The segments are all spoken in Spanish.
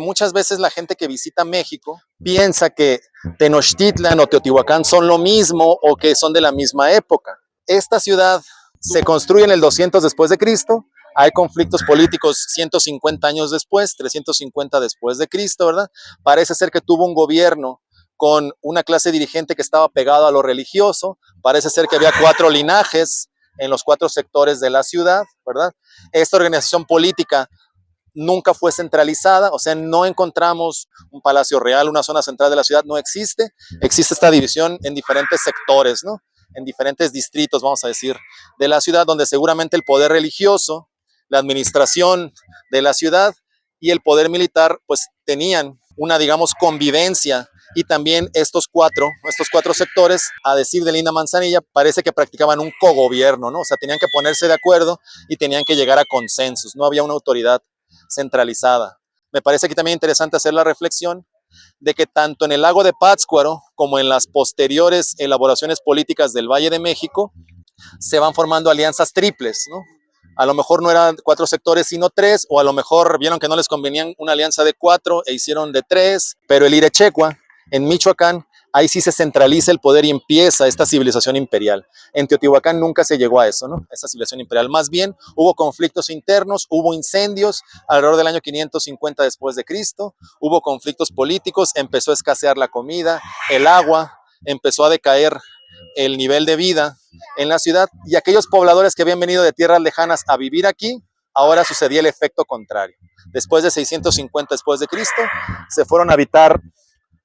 Muchas veces la gente que visita México piensa que Tenochtitlan o Teotihuacán son lo mismo o que son de la misma época. Esta ciudad se construye en el 200 después de Cristo. Hay conflictos políticos 150 años después, 350 después de Cristo, ¿verdad? Parece ser que tuvo un gobierno con una clase dirigente que estaba pegado a lo religioso. Parece ser que había 4 linajes en los 4 sectores de la ciudad, ¿verdad? Esta organización política nunca fue centralizada, o sea, no encontramos un palacio real, una zona central de la ciudad, no existe. Existe esta división en diferentes sectores, ¿no? En diferentes distritos, vamos a decir, de la ciudad, donde seguramente el poder religioso, la administración de la ciudad y el poder militar, pues tenían una, digamos, convivencia. Y también estos cuatro sectores, a decir de Linda Manzanilla, parece que practicaban un cogobierno, ¿no? O sea, tenían que ponerse de acuerdo y tenían que llegar a consensos. No había una autoridad centralizada. Me parece aquí también interesante hacer la reflexión de que tanto en el lago de Pátzcuaro como en las posteriores elaboraciones políticas del Valle de México se van formando alianzas triples, ¿no? A lo mejor no eran 4 sectores sino 3, o a lo mejor vieron que no les convenían una alianza de 4 e hicieron de 3, pero el Irechecua, en Michoacán, ahí sí se centraliza el poder y empieza esta civilización imperial. En Teotihuacán nunca se llegó a eso, ¿no? Esa civilización imperial. Más bien, hubo conflictos internos, hubo incendios alrededor del año 550 después de Cristo, hubo conflictos políticos, empezó a escasear la comida, el agua, empezó a decaer el nivel de vida en la ciudad, y aquellos pobladores que habían venido de tierras lejanas a vivir aquí, ahora sucedía el efecto contrario. Después de 650 después de Cristo, se fueron a habitar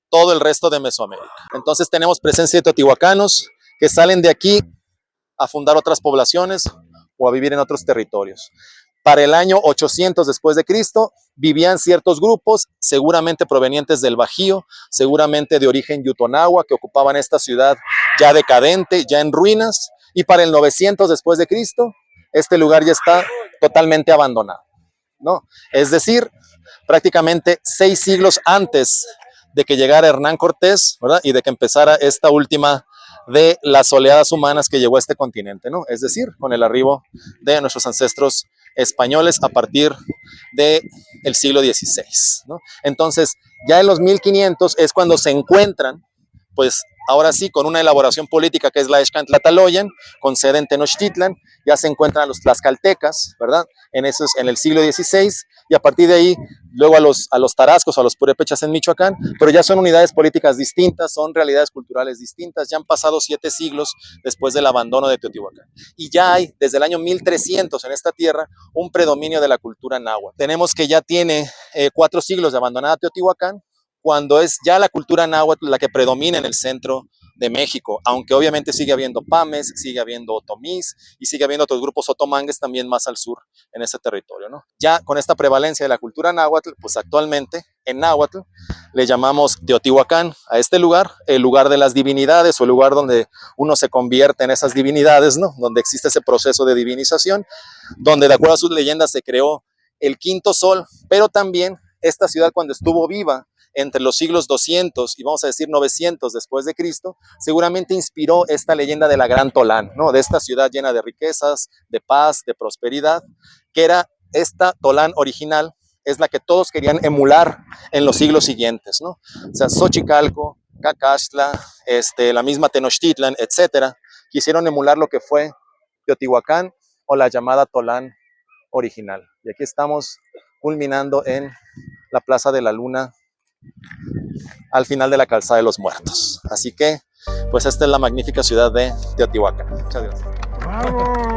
todo el resto de Mesoamérica. Entonces tenemos presencia de teotihuacanos que salen de aquí a fundar otras poblaciones o a vivir en otros territorios. Para el año 800 después de Cristo vivían ciertos grupos, seguramente provenientes del Bajío, seguramente de origen yutonagua, que ocupaban esta ciudad ya decadente, ya en ruinas, y para el 900 después de Cristo este lugar ya está totalmente abandonado, ¿no? Es decir, prácticamente 6 siglos antes de que llegara Hernán Cortés, ¿verdad? Y de que empezara esta última de las oleadas humanas que llegó a este continente, ¿no? Es decir, con el arribo de nuestros ancestros españoles a partir del siglo XVI, ¿no? Entonces, ya en los 1500 es cuando se encuentran, pues ahora sí, con una elaboración política que es la Xcantlataloyan, con sede en Tenochtitlan, ya se encuentran los tlaxcaltecas, ¿verdad? En el siglo XVI, y a partir de ahí, luego a los tarascos, a los purépechas en Michoacán, pero ya son unidades políticas distintas, son realidades culturales distintas, ya han pasado 7 siglos después del abandono de Teotihuacán. Y ya hay, desde el año 1300 en esta tierra, un predominio de la cultura náhuatl. Tenemos que ya tiene 4 siglos de abandonada Teotihuacán, cuando es ya la cultura náhuatl la que predomina en el centro de México, aunque obviamente sigue habiendo pames, sigue habiendo otomís y sigue habiendo otros grupos otomangues también más al sur en ese territorio, ¿no? Ya con esta prevalencia de la cultura náhuatl, pues actualmente en náhuatl le llamamos Teotihuacán a este lugar, el lugar de las divinidades o el lugar donde uno se convierte en esas divinidades, ¿no? Donde existe ese proceso de divinización, donde de acuerdo a sus leyendas se creó el quinto sol, pero también esta ciudad cuando estuvo viva entre los siglos 200 y vamos a decir 900 después de Cristo, seguramente inspiró esta leyenda de la Gran Tolán, ¿no? De esta ciudad llena de riquezas, de paz, de prosperidad, que era esta Tolán original, es la que todos querían emular en los siglos siguientes, ¿no? O sea, Xochicalco, Cacaxtla, la misma Tenochtitlan, etcétera, quisieron emular lo que fue Teotihuacán o la llamada Tolán original. Y aquí estamos culminando en la Plaza de la Luna, al final de la Calzada de los Muertos. Así que, pues esta es la magnífica ciudad de Teotihuacán. Muchas gracias. ¡Bravo!